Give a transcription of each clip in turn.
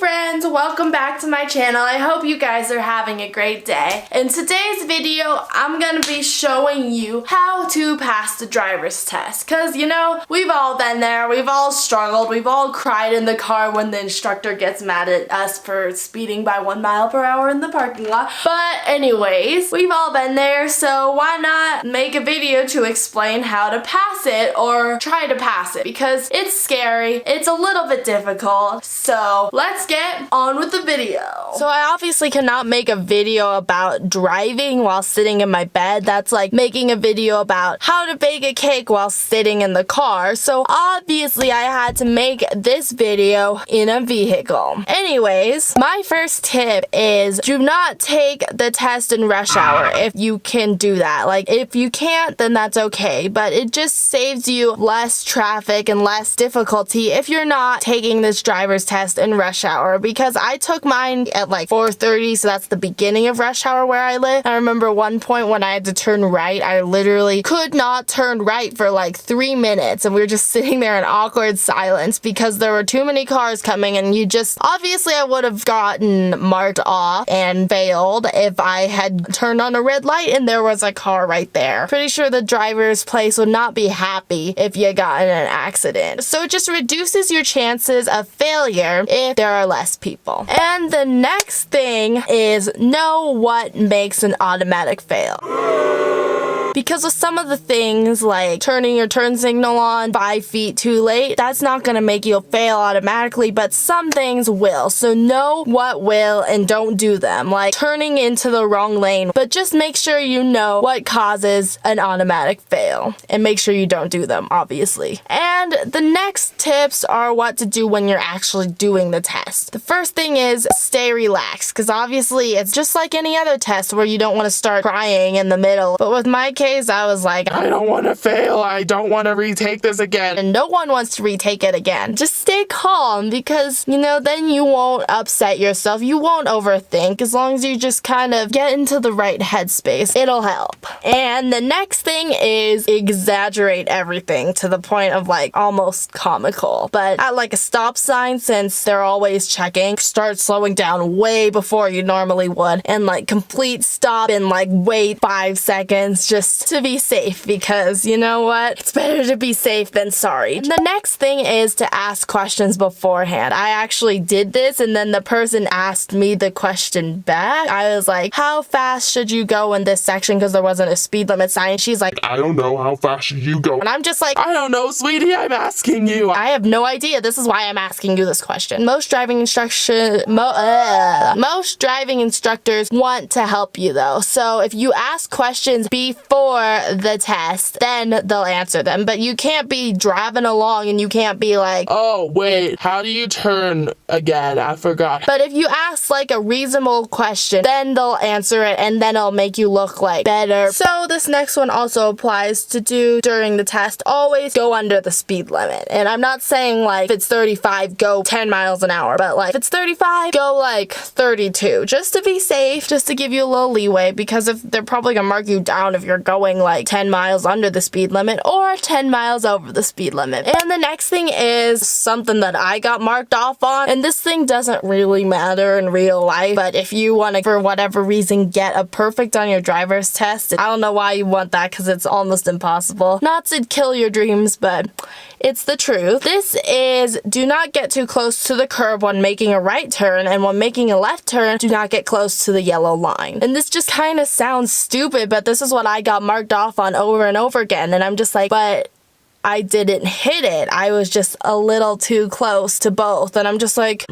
friends, welcome back to my channel. I hope you guys are having a great day. In today's video, I'm gonna be showing you how to pass the driver's test. Cause you know, we've all been there, we've all struggled, we've all cried in the car when the instructor gets mad at us for speeding by 1 mile per hour in the parking lot. But anyways, we've all been there, so why not make a video to explain how to pass it or try to pass it, because it's scary, it's a little bit difficult. So let's get on with the video. So I obviously cannot make a video about driving while sitting in my bed. That's like making a video about how to bake a cake while sitting in the car. So obviously I had to make this video in a vehicle. Anyways, my first tip is do not take the test in rush hour if you can do that. Like if you can't, then that's okay, but it just saves you less traffic and less difficulty if you're not taking this driver's test in rush hour, because I took mine at like 4:30, so that's the beginning of rush hour where I live. I remember one point when I had to turn right, I literally could not turn right for like 3 minutes, and we were just sitting there in awkward silence because there were too many cars coming, and obviously I would have gotten marked off and failed if I had turned on a red light and there was a car right there. Pretty sure the driver's place would not be happy if you got in an accident. So it just reduces your chances of failure if there are less people. And the next thing is know what makes an automatic fail. Because with some of the things like turning your turn signal on 5 feet too late, that's not going to make you fail automatically, but some things will. So know what will and don't do them, like turning into the wrong lane. But just make sure you know what causes an automatic fail and make sure you don't do them, obviously. And the next tips are what to do when you're actually doing the test. The first thing is stay relaxed, because obviously it's just like any other test where you don't want to start crying in the middle. But with my case, I was like, I don't want to fail. I don't want to retake this again. And no one wants to retake it again. Just stay calm, because, you know, then you won't upset yourself. You won't overthink. As long as you just kind of get into the right headspace, it'll help. And the next thing is exaggerate everything to the point of like almost comical. But at like a stop sign, since they're always checking, start slowing down way before you normally would, and like complete stop and like wait 5 seconds just to be safe, because you know what? It's better to be safe than sorry. And the next thing is to ask questions beforehand. I actually did this, and then the person asked me the question back. I was like, how fast should you go in this section, because there wasn't a speed limit sign. She's like, I don't know, how fast should you go? And I'm just like, I don't know, sweetie, I'm asking you. I have no idea. This is why I'm asking you this question. Most driving instructors want to help you though. So if you ask questions before the test, then they'll answer them. But you can't be driving along and you can't be like, oh wait, how do you turn again? I forgot. But if you ask like a reasonable question, then they'll answer it, and then it'll make you look like better. So this next one also applies to do during the test. Always go under the speed limit. And I'm not saying like if it's 35, go 10 miles an hour, but like if it's 35, go like 32, just to be safe, just to give you a little leeway, because if they're probably gonna mark you down if you're going like 10 miles under the speed limit or 10 miles over the speed limit. And the next thing is something that I got marked off on, and this thing doesn't really matter in real life, but if you want to, for whatever reason, get a perfect on your driver's test, I don't know why you want that, because it's almost impossible. Not to kill your dreams, but it's the truth. This is do not get too close to the curb when making a right turn, and when making a left turn, do not get close to the yellow line. And this just kind of sounds stupid, but this is what I got marked off on over and over again, and I'm just like, but I didn't hit it. I was just a little too close to both, and I'm just like,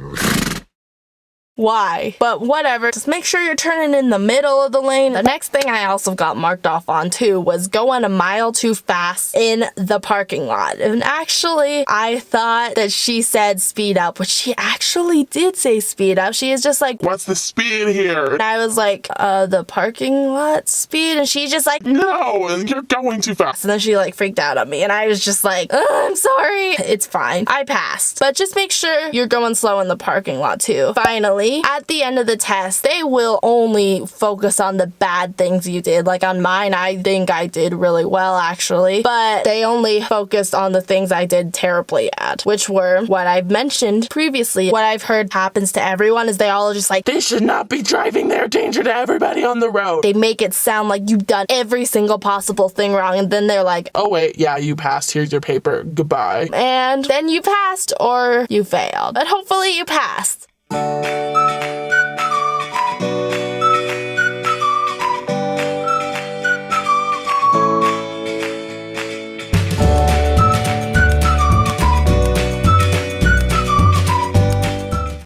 why? But whatever, just make sure you're turning in the middle of the lane. The next thing I also got marked off on too was going a mile too fast in the parking lot. And actually, I thought that she said speed up, but she actually did say speed up. She is just like, what's the speed here? And I was like, the parking lot speed? And she's just like, no, you're going too fast. And then she like freaked out on me, and I was just like, I'm sorry. It's fine. I passed. But just make sure you're going slow in the parking lot too. Finally, unfortunately, at the end of the test, they will only focus on the bad things you did. Like on mine, I think I did really well actually, but they only focused on the things I did terribly at, which were what I've mentioned previously. What I've heard happens to everyone is they all just like, they should not be driving. They're a danger to everybody on the road. They make it sound like you've done every single possible thing wrong, and then they're like, oh wait, yeah, you passed. Here's your paper. Goodbye. And then you passed or you failed. But hopefully you passed.